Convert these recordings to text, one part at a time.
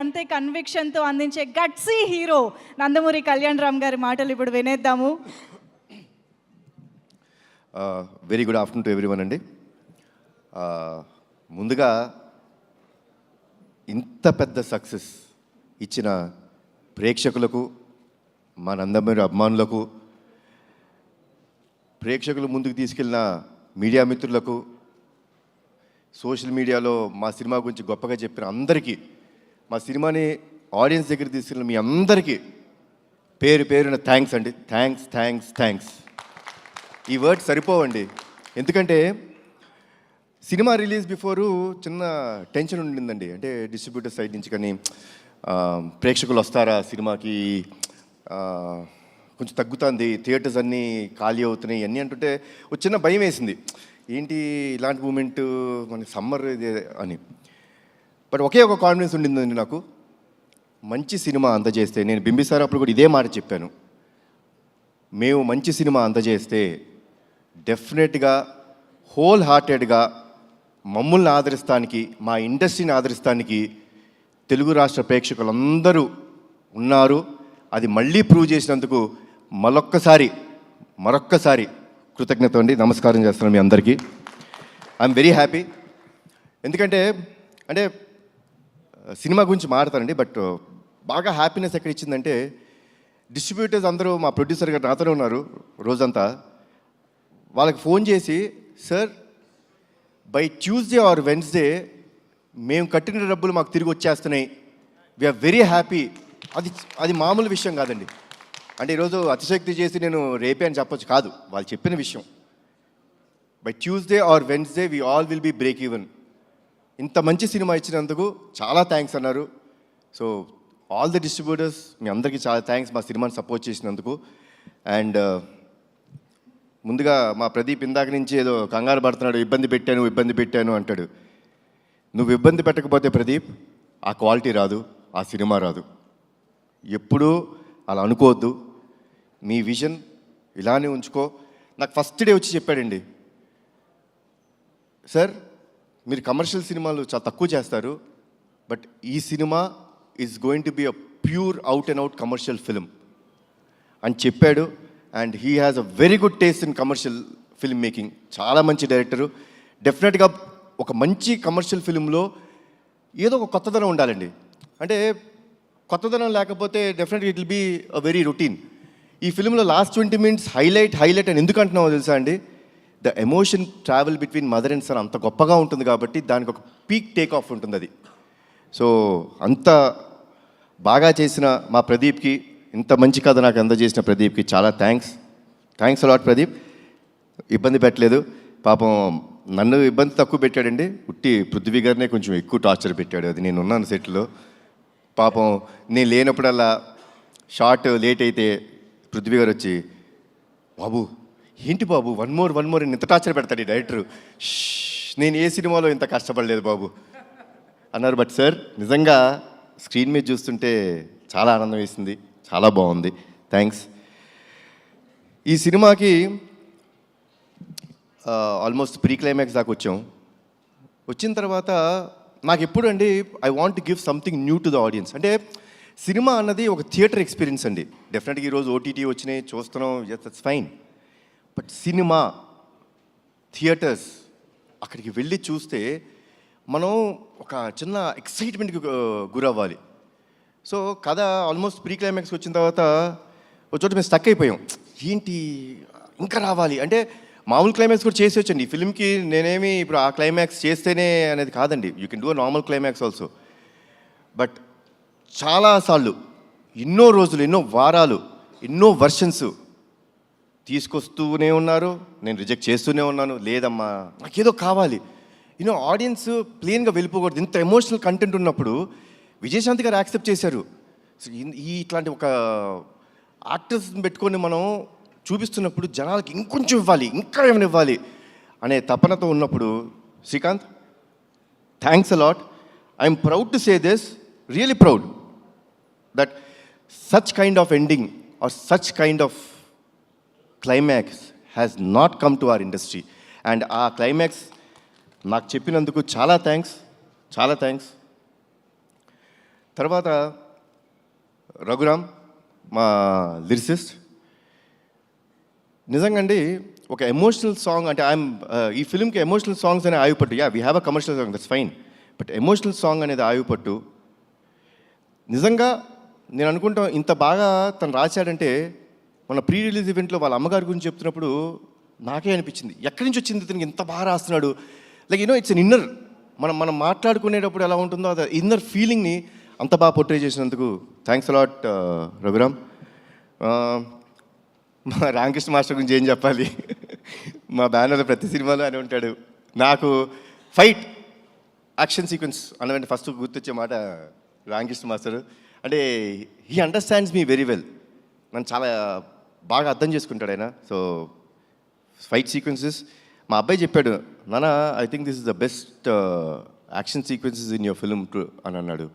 అంతే కన్విక్షన్తో అందించే గట్సీ హీరో నందమూరి కళ్యాణ్ రామ్ గారి మాటలు ఇప్పుడు వినేద్దాము. Very good afternoon to everyone అండి. ముందుగా ఇంత పెద్ద సక్సెస్ ఇచ్చిన ప్రేక్షకులకు, మా నందమూరి అభిమానులకు, ప్రేక్షకులు ముందుకు తీసుకెళ్ళిన మీడియా మిత్రులకు, సోషల్ మీడియాలో మా సినిమా గురించి గొప్పగా చెప్పిన అందరికీ, మా సినిమాని ఆడియన్స్ దగ్గర తీసుకెళ్ళిన మీ అందరికీ పేరు పేరున థ్యాంక్స్ అండి. Thanks thanks thanks. ఈ వర్డ్ సరిపోవండి. ఎందుకంటే సినిమా రిలీజ్ బిఫోరు చిన్న టెన్షన్ ఉండిందండి. అంటే డిస్ట్రిబ్యూటర్ సైడ్ నుంచి కానీ ప్రేక్షకులు వస్తారా సినిమాకి, కొంచెం తగ్గుతుంది, థియేటర్స్ అన్నీ ఖాళీ అవుతున్నాయి అన్నీ అంటుంటే ఒక చిన్న భయం వేసింది. ఏంటి ఇలాంటి మూమెంట్ మనకి సమ్మర్ ఇది అని. బట్ ఒకే ఒక కాన్ఫిడెన్స్ ఉండిందండి నాకు. మంచి సినిమా అందజేస్తే, నేను బింబిసారా అప్పుడు కూడా ఇదే మాట చెప్పాను, మేము మంచి సినిమా అందజేస్తే డెఫినెట్గా హోల్ హార్టెడ్గా మమ్మల్ని ఆదరిస్తానికి, మా ఇండస్ట్రీని ఆదరిస్తానికి తెలుగు రాష్ట్ర ప్రేక్షకులందరూ ఉన్నారు. అది మళ్ళీ ప్రూవ్ చేసినందుకు మరొక్కసారి కృతజ్ఞత అండి. నమస్కారం చేస్తున్నాను మీ అందరికీ. I'm very happy. ఎందుకంటే సినిమా గురించి మాట్లాడతానండి, బట్ బాగా హ్యాపీనెస్ ఎక్కడ ఇచ్చిందంటే, డిస్ట్రిబ్యూటర్స్ అందరూ, మా ప్రొడ్యూసర్ గారు నాతోనే ఉన్నారు రోజంతా, వాళ్ళకి ఫోన్ చేసి, sir by Tuesday or Wednesday మేము కట్టిన డబ్బులు మాకు తిరిగి వచ్చేస్తున్నాయి, వీఆర్ వెరీ హ్యాపీ. అది మామూలు విషయం కాదండి. అంటే ఈరోజు అతిశక్తి చేసి నేను రేపే అని చెప్పొచ్చు కాదు, వాళ్ళు చెప్పిన విషయం. By Tuesday or Wednesday we all will be break even. ఇంత మంచి సినిమా ఇచ్చినందుకు చాలా థ్యాంక్స్ అన్నారు. సో ఆల్ ది డిస్ట్రిబ్యూటర్స్, మీ అందరికీ చాలా థ్యాంక్స్ మా సినిమాని సపోర్ట్ చేసినందుకు. అండ్ ముందుగా మా ప్రదీప్ ఇందాక నుంచి ఏదో కంగారు పడుతున్నాడు, ఇబ్బంది పెట్టాను అంటాడు. నువ్వు ఇబ్బంది పెట్టకపోతే ప్రదీప్ ఆ క్వాలిటీ రాదు, ఆ సినిమా రాదు. ఎప్పుడూ అలా అనుకోవద్దు. మీ విజన్ ఇలానే ఉంచుకో. నాకు ఫస్ట్ డే వచ్చి చెప్పాడండి, సార్ మీరు కమర్షియల్ సినిమాలు చాలా తక్కువ చేస్తారు, బట్ ఈ cinema is going to be a pure out and out commercial film అని చెప్పాడు. And he has a very good taste in commercial film making. చాలా మంచి డైరెక్టరు. డెఫినెట్గా ఒక మంచి కమర్షియల్ ఫిల్మ్లో ఏదో ఒక కొత్తదనం ఉండాలండి. అంటే కొత్తదనం లేకపోతే డెఫినెట్గా it will be a very routine. ఈ ఫిల్మ్లో లాస్ట్ 20 minutes హైలైట్ అని ఎందుకు అంటున్నామో తెలుసా అండి? The emotion travel between mother and son అంత గొప్పగా ఉంటుంది కాబట్టి దానికి ఒక పీక్ టేక్ ఆఫ్ ఉంటుంది అది. సో అంత బాగా చేసిన మా ప్రదీప్కి, ఇంత మంచి కథ నాకు అందజేసిన ప్రదీప్కి చాలా థ్యాంక్స్ అలాట్ ప్రదీప్. ఇబ్బంది పెట్టలేదు పాపం. నన్ను ఇబ్బంది తక్కువ పెట్టాడండి, ఉట్టి పృథ్వీ గారినే కొంచెం ఎక్కువ టార్చర్ పెట్టాడు. అది నేను ఉన్నాను సెట్లో. పాపం నేను లేనప్పుడల్లా షార్ట్ లేట్ అయితే పృథ్వీ గారు వచ్చి, బాబు ఏంటి బాబు వన్ మోర్ ఇంత టార్చర్ పెడతాడు ఈ డైరెక్టరు, నేను ఏ సినిమాలో ఇంత కష్టపడలేదు బాబు అన్నారు. బట్ సార్ నిజంగా స్క్రీన్ మీద చూస్తుంటే చాలా ఆనందం వేసింది, చాలా బాగుంది. థ్యాంక్స్. ఈ సినిమాకి ఆల్మోస్ట్ ప్రీ క్లైమాక్స్ దాకా వచ్చిన తర్వాత నాకు ఎప్పుడు అండి, I want to give something new to the audience. అంటే సినిమా అన్నది ఒక థియేటర్ ఎక్స్పీరియన్స్ అండి. డెఫినెట్గా ఈరోజు ఓటీటీ వచ్చినాయి, చూస్తున్నాం, that's fine. But cinema theatres అక్కడికి వెళ్ళి చూస్తే మనం ఒక చిన్న ఎక్సైట్మెంట్కి గురవ్వాలి. సో కథ ఆల్మోస్ట్ ప్రీ క్లైమాక్స్కి వచ్చిన తర్వాత ఒక చోట మేము స్టక్ అయిపోయాం. ఏంటి ఇంకా రావాలి అంటే, మామూలు క్లైమాక్స్ కూడా చేసి వచ్చండి ఈ ఫిల్మ్కి. నేనేమి ఇప్పుడు ఆ క్లైమాక్స్ చేస్తేనే అనేది కాదండి, you can do a normal climax also. But చాలాసార్లు, ఎన్నో రోజులు, ఎన్నో వారాలు, ఎన్నో వర్షన్స్ తీసుకొస్తూనే ఉన్నారు, నేను రిజెక్ట్ చేస్తూనే ఉన్నాను. లేదమ్మా నాకేదో కావాలి, ఆడియన్స్ ప్లెయిన్గా వెళ్ళిపోకూడదు. ఇంత ఎమోషనల్ కంటెంట్ ఉన్నప్పుడు విజయశాంతి గారు యాక్సెప్ట్ చేశారు. ఇట్లాంటి ఒక యాక్టర్స్ని పెట్టుకొని మనం చూపిస్తున్నప్పుడు జనాలకి ఇంకొంచెం ఇవ్వాలి, ఇంకా ఏమైనా ఇవ్వాలి అనే తపనతో ఉన్నప్పుడు, Srikanth thanks a lot. I'm proud to say this, really proud that such kind of ending or such kind of climax has not come to our industry. And ఆ క్లైమాక్స్ నాకు చెప్పినందుకు చాలా థ్యాంక్స్. తర్వాత రఘురామ్ మా లిరిసిస్ట్. నిజంగా అండి ఒక ఎమోషనల్ సాంగ్ అంటే ఈ ఫిల్మ్కి ఎమోషనల్ సాంగ్స్ అనే ఆయుపట్టు. We have a commercial song, that's fine. But emotional song అనేది ఆయుపట్టు. నిజంగా నేను అనుకుంటాం ఇంత బాగా తను రాశాడంటే మన ప్రీ రిలీజ్ ఈవెంట్లో వాళ్ళ అమ్మగారి గురించి చెప్తున్నప్పుడు నాకే అనిపించింది, ఎక్కడి నుంచి వచ్చింది ఇతనికి ఇంత బాగా రాస్తున్నాడు. లైక్ ఇట్స్ అన్ ఇన్నర్, మనం మాట్లాడుకునేటప్పుడు ఎలా ఉంటుందో అది ఇన్నర్ ఫీలింగ్ని అంత బాగా పోర్ట్రే చేసినందుకు థ్యాంక్స్ అలాట్ రఘురామ్. మా రామకృష్ణ మాస్టర్ గురించి ఏం చెప్పాలి, మా బ్యానర్లో ప్రతి సినిమాలో అని ఉంటాడు. నాకు ఫైట్ యాక్షన్ సీక్వెన్స్ అన్నదంటే ఫస్ట్ గుర్తొచ్చే మాట రామకృష్ణ మాస్టర్. అంటే he understands me very well, నన్ను చాలా బాగా అర్థం చేసుకుంటాడు ఆయన. సో ఫైట్ సీక్వెన్సెస్ మా అబ్బాయి చెప్పాడు, నాన్న I think this is the best action sequences in your film అని అన్నాడు.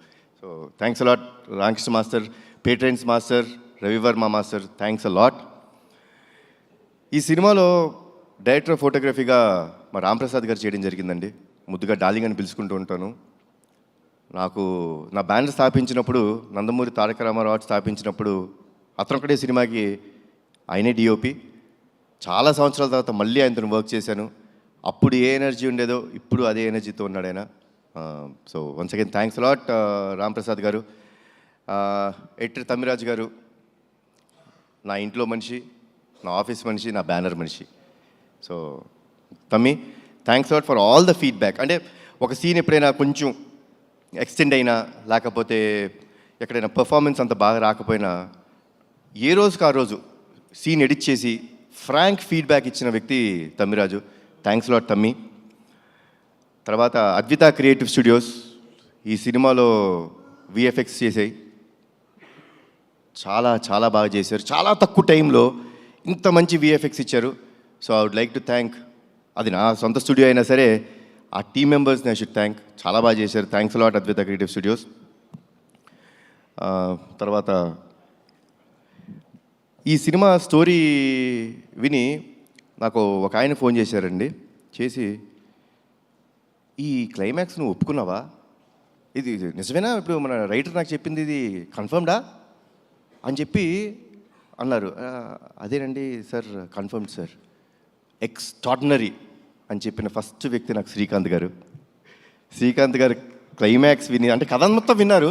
So thanks a lot Ramakrishna master, Peter Hein master, Ravi Varma master, thanks a lot. ఈ సినిమాలో డైరెక్టర్ ఆఫ్ ఫోటోగ్రఫీగా మా రాంప్రసాద్ గారు చేయడం జరిగిందండి. ముద్దుగా డార్లింగ్ అని పిలుచుకుంటూ ఉంటాను. నాకు నా బ్యానర్ స్థాపించినప్పుడు, నందమూరి తారక రామారావు స్థాపించినప్పుడు అతను ఒకటే సినిమాకి ఆయనే డిఓపి. చాలా సంవత్సరాల తర్వాత మళ్ళీ ఆయనతో వర్క్ చేశాను. అప్పుడు ఏ ఎనర్జీ ఉండేదో ఇప్పుడు అదే ఎనర్జీతో ఉన్నాడు ఆయన. So once again thanks a lot Ramprasad గారు. ఎడిటర్ తమ్మిరాజు గారు నా ఇంట్లో మనిషి, నా ఆఫీస్ మనిషి, నా బ్యానర్ మనిషి. సో తమ్మి thanks a lot for all the feedback. అంటే ఒక సీన్ ఎప్పుడైనా కొంచెం ఎక్స్టెండ్ అయినా లేకపోతే ఎక్కడైనా పర్ఫార్మెన్స్ అంత బాగా రాకపోయినా ఏ రోజుకి ఆ రోజు సీన్ ఎడిట్ చేసి ఫ్రాంక్ ఫీడ్బ్యాక్ ఇచ్చిన వ్యక్తి తమ్మిరాజు. థ్యాంక్స్ లాట్ తమ్మి. తర్వాత అద్విత క్రియేటివ్ స్టూడియోస్ ఈ సినిమాలో విఎఫ్ఎక్స్ చేసాయి, చాలా చాలా బాగా చేశారు. చాలా తక్కువ టైంలో ఇంత మంచి విఎఫ్ఎక్స్ ఇచ్చారు. So I would like to thank, అది నా సొంత స్టూడియో అయినా సరే ఆ టీమ్ మెంబర్స్ని ఐ షుడ్ థ్యాంక్. చాలా బాగా చేశారు. Thanks a lot Advitha creative studios. తర్వాత ఈ సినిమా స్టోరీ విని నాకు ఒక ఆయన ఫోన్ చేశారండి. చేసి ఈ క్లైమాక్స్ నువ్వు ఒప్పుకున్నావా, ఇది నిజమేనా, ఇప్పుడు మన రైటర్ నాకు చెప్పింది ఇది కన్ఫర్మ్డా అని చెప్పి అన్నారు. అదేనండి సార్, కన్ఫర్మ్డ్ సార్, ఎక్స్ట్రాడినరీ అని చెప్పిన ఫస్ట్ వ్యక్తి నాకు శ్రీకాంత్ గారు. శ్రీకాంత్ గారు క్లైమాక్స్ విని, అంటే కథ మొత్తం విన్నారు,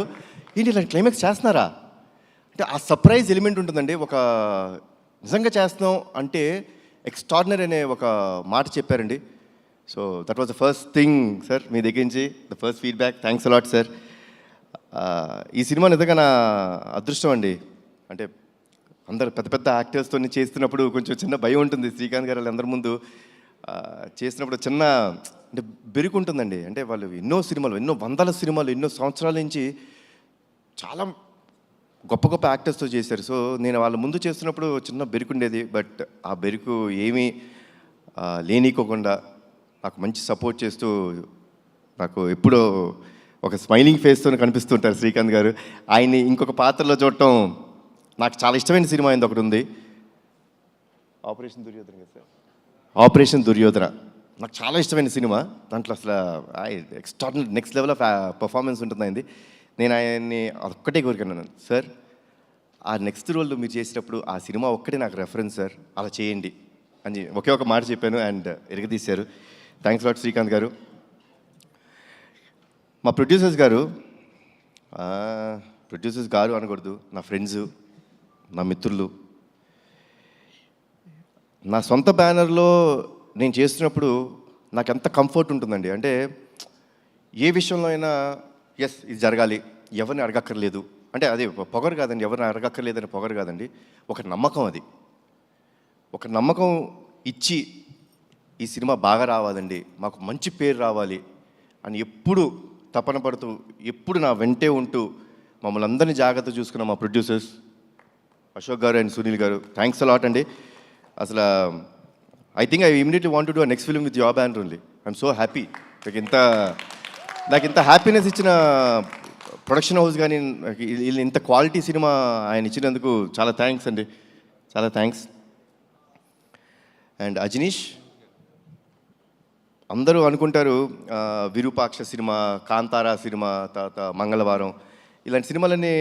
ఏంటి ఇలాంటి క్లైమాక్స్ చేస్తున్నారా అంటే ఆ సర్ప్రైజ్ ఎలిమెంట్ ఉంటుందండి. ఒక నిజంగా చేస్తున్నాం అంటే ఎక్స్ట్రాడినరీ అనే ఒక మాట చెప్పారండి. So that was the first thing sir, మీ దగ్గర నుంచి the first feedback. Thanks a lot sir. ఈ సినిమా నిజంగా నా అదృష్టం అండి. అంటే అందరు పెద్ద పెద్ద యాక్టర్స్తో చేస్తున్నప్పుడు కొంచెం చిన్న భయం ఉంటుంది. శ్రీకాంత్ గారు అందరి ముందు చేసినప్పుడు చిన్న అంటే బెరుకు ఉంటుందండి. అంటే వాళ్ళు ఎన్నో సినిమాలు, ఎన్నో వందల సినిమాలు, ఎన్నో సంవత్సరాల నుంచి చాలా గొప్ప గొప్ప యాక్టర్స్తో చేశారు. సో నేను వాళ్ళ ముందు చేస్తున్నప్పుడు చిన్న బెరుకు ఉండేది. బట్ ఆ బెరుకు ఏమీ లేనికోకుండా నాకు మంచి సపోర్ట్ చేస్తూ నాకు ఎప్పుడూ ఒక స్మైలింగ్ ఫేస్తో కనిపిస్తుంటారు శ్రీకాంత్ గారు. ఆయన్ని ఇంకొక పాత్రలో చూడటం నాకు చాలా ఇష్టమైన సినిమా అయింది ఒకటి ఉంది, ఆపరేషన్ దుర్యోధన కదా సార్. ఆపరేషన్ దుర్యోధన నాకు చాలా ఇష్టమైన సినిమా. దాంట్లో అసలు extraordinary next level of performance ఉంటుంది అయింది. నేను ఆయన్ని ఒక్కటే కోరికన్నాను, సార్ ఆ నెక్స్ట్ రోల్లో మీరు చేసేటప్పుడు ఆ సినిమా ఒక్కటే నాకు రెఫరెన్స్ సార్, అలా చేయండి అని ఒకే ఒక మాట చెప్పాను. అండ్ ఎరగదీశారు. థ్యాంక్స్ లాట్ శ్రీకాంత్ గారు. మా ప్రొడ్యూసర్స్ గారు అనకూడదు, నా ఫ్రెండ్స్, నా మిత్రులు. నా సొంత బ్యానర్లో నేను చేస్తున్నప్పుడు నాకు ఎంత కంఫర్ట్ ఉంటుందండి. అంటే ఏ విషయంలో అయినా ఎస్ ఇది జరగాలి, ఎవరిని అడగక్కర్లేదు, అంటే అది పొగరు కాదండి, ఎవరిని అడగక్కర్లేదని పొగరు కాదండి, ఒక నమ్మకం. అది ఒక నమ్మకం ఇచ్చి ఈ సినిమా బాగా రావాలండి, మాకు మంచి పేరు రావాలి అని ఎప్పుడు తపన పడుతూ ఎప్పుడు నా వెంటే ఉంటూ మమ్మల్ని అందరినీ జాగ్రత్త చూసుకున్న మా ప్రొడ్యూసర్స్ అశోక్ గారు అండ్ సునీల్ గారు, థ్యాంక్స్ అలాట్ అండి. అసలు I think I immediately want to do next film with your banner only. I'm so happy. నాకు ఇంత హ్యాపీనెస్ ఇచ్చిన ప్రొడక్షన్ హౌస్ కానీ ఇంత క్వాలిటీ సినిమా ఆయన ఇచ్చినందుకు చాలా థ్యాంక్స్ అండి, చాలా థ్యాంక్స్. అండ్ అజనీష్, అందరూ అనుకుంటారు విరూపాక్ష సినిమా, కాంతారా సినిమా, తర్వాత మంగళవారం ఇలాంటి సినిమాలన్నీ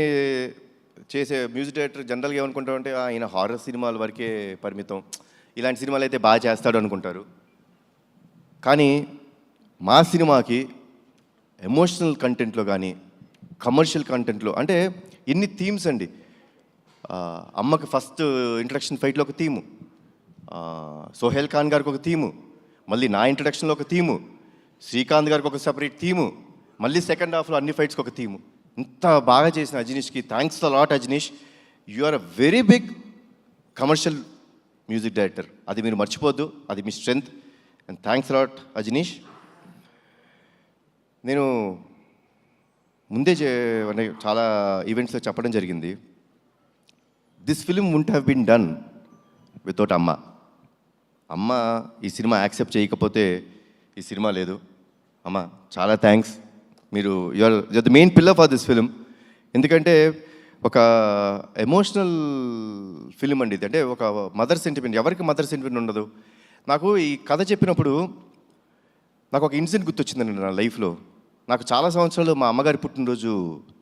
చేసే మ్యూజిక్ డైరెక్టర్ జనరల్గా ఏమనుకుంటారంటే ఈయన హారర్ సినిమాల వరకే పరిమితం, ఇలాంటి సినిమాలు అయితే బాగా చేస్తాడు అనుకుంటారు. కానీ మా సినిమాకి ఎమోషనల్ కంటెంట్లో కానీ కమర్షియల్ కంటెంట్లో అంటే ఎన్ని థీమ్స్ అండి. అమ్మకి ఫస్ట్ ఇంట్రడక్షన్ ఫైట్లో ఒక థీము, సోహెల్ ఖాన్ గారికి ఒక థీము, మళ్ళీ నా ఇంట్రడక్షన్లో ఒక థీము, శ్రీకాంత్ గారికి ఒక సెపరేట్ థీము, మళ్ళీ సెకండ్ హాఫ్లో అన్ని ఫైట్స్కి ఒక థీము. ఇంత బాగా చేసిన అజనీష్కి thanks a lot. Ajaneesh, you are a very big commercial music director, అది మీరు మర్చిపోద్దు, అది మీ strength. And thanks a lot Ajaneesh. నేను ముందే అంటే చాలా ఈవెంట్స్లో చెప్పడం జరిగింది, this film won't have been done without amma. అమ్మ ఈ సినిమా యాక్సెప్ట్ చేయకపోతే ఈ సినిమా లేదు. అమ్మ చాలా థ్యాంక్స్, మీరు you're the main pillar for this film. ఎందుకంటే ఒక ఎమోషనల్ ఫిలిం అండి ఇది, అంటే ఒక మదర్ సెంటిమెంట్. ఎవరికి మదర్ సెంటిమెంట్ ఉండదు? నాకు ఈ కథ చెప్పినప్పుడు నాకు ఒక ఇన్సిడెంట్ గుర్తొచ్చిందండి నా లైఫ్లో. నాకు చాలా సంవత్సరాలు మా అమ్మగారి పుట్టినరోజు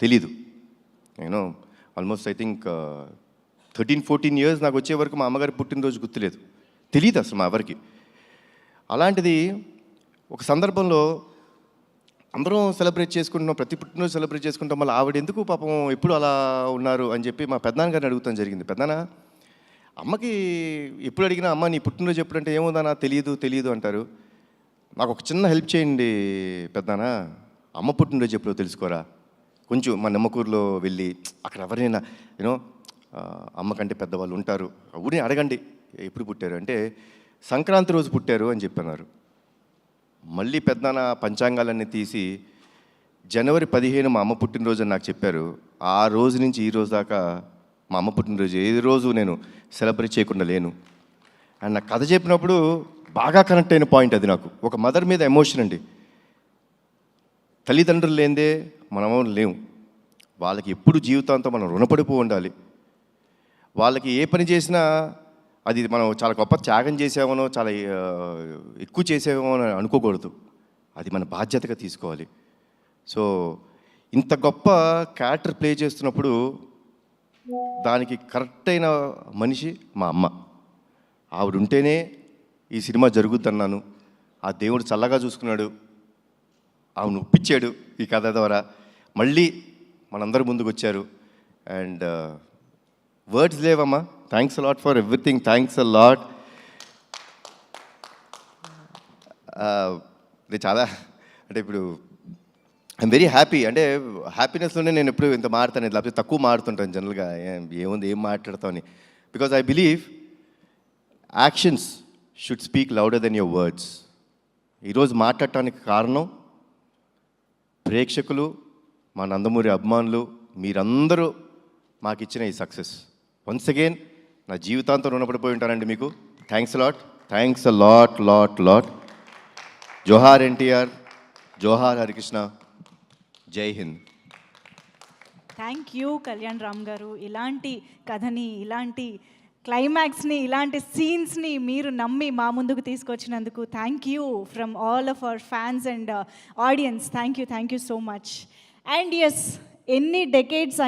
తెలీదు. నేను ఆల్మోస్ట్ ఐ థింక్ 13-14 years నాకు వచ్చే వరకు మా అమ్మగారి పుట్టినరోజు గుర్తులేదు, తెలియదు అసలు మా ఎవరికి. అలాంటిది ఒక సందర్భంలో అందరం సెలబ్రేట్ చేసుకుంటున్నాం, ప్రతి పుట్టినరోజు సెలబ్రేట్ చేసుకుంటాం, మళ్ళీ ఆవిడ ఎందుకు పాపం ఎప్పుడు అలా ఉన్నారు అని చెప్పి మా పెద్దనాన్న గారిని అడుగుతాం జరిగింది. పెద్దనాన్న, అమ్మకి ఎప్పుడు అడిగినా అమ్మ నీ పుట్టినరోజు ఎప్పుడంటే ఏముందన్నా తెలియదు అంటారు. నాకు ఒక చిన్న హెల్ప్ చేయండి పెద్దనాన్న, అమ్మ పుట్టినరోజు ఎప్పుడో తెలుసుకోరా, కొంచెం మా నిమ్మకూరులో వెళ్ళి అక్కడ ఎవరైనా యూనో అమ్మ కంటే పెద్దవాళ్ళు ఉంటారు, ఊరిని అడగండి ఎప్పుడు పుట్టారు అంటే సంక్రాంతి రోజు పుట్టారు అని చెప్పన్నారు. మళ్ళీ పెద్దనాన్న పంచాంగాలన్నీ తీసి జనవరి 15 మా అమ్మ పుట్టినరోజు అని నాకు చెప్పారు. ఆ రోజు నుంచి ఈ రోజు దాకా మా అమ్మ పుట్టినరోజు ఏ రోజు నేను సెలబ్రేట్ చేయకుండా లేను. అండ్ నాకు కథ చెప్పినప్పుడు బాగా కనెక్ట్ అయిన పాయింట్ అది. నాకు ఒక మదర్ మీద ఎమోషన్ అండి. తల్లిదండ్రులు లేనిదే మనము లేవు. వాళ్ళకి ఎప్పుడు జీవితాంతం మనం రుణపడిపో ఉండాలి. వాళ్ళకి ఏ పని చేసినా అది మనం చాలా గొప్ప త్యాగం చేసామనో చాలా ఎక్కువ చేసామో అని అనుకోకూడదు, అది మన బాధ్యతగా తీసుకోవాలి. సో ఇంత గొప్ప క్యారెక్టర్ ప్లే చేస్తున్నప్పుడు దానికి కరెక్ట్ అయిన మనిషి మా అమ్మ. ఆవిడ ఉంటేనే ఈ సినిమా జరుగుద్దన్నాను. ఆ దేవుడు చల్లగా చూసుకున్నాడు, ఆవిడ ఒప్పించాడు ఈ కథ ద్వారా. మళ్ళీ మనందరి ముందుకు వచ్చారు. అండ్ వర్డ్స్ లేవమ్మా, thanks a lot for everything, thanks a lot. ఇది చాలా అంటే ఇప్పుడు ఐఎమ్ వెరీ హ్యాపీ. అంటే హ్యాపీనెస్లోనే నేను ఎప్పుడు ఇంత మాడతాను, లేకపోతే తక్కువ మాడుతుంటాను జనరల్గా. ఏముంది ఏం మాట్లాడతావు అని. Because I believe actions should speak louder than your words. ఈరోజు మాట్లాడటానికి కారణం ప్రేక్షకులు, మా నందమూరి అభిమానులు, మీరందరూ మాకు ఇచ్చిన ఈ సక్సెస్. వన్స్ అగైన్ నా జీవితాంతం రుణపడిపోయి ఉంటానండి మీకు. Thanks lot, thanks a lot lot lot. జోహార్ ఎన్టీఆర్, జోహార్ హరికృష్ణ, జై హింద్. థ్యాంక్ యూ కళ్యాణ్ రామ్ గారు. ఇలాంటి కథని, ఇలాంటి క్లైమాక్స్ని, ఇలాంటి సీన్స్ని మీరు నమ్మి మా ముందుకు తీసుకొచ్చినందుకు thank you from all of our fans and audience. Thank you so much. And yes, ఎన్ని డెకేడ్స్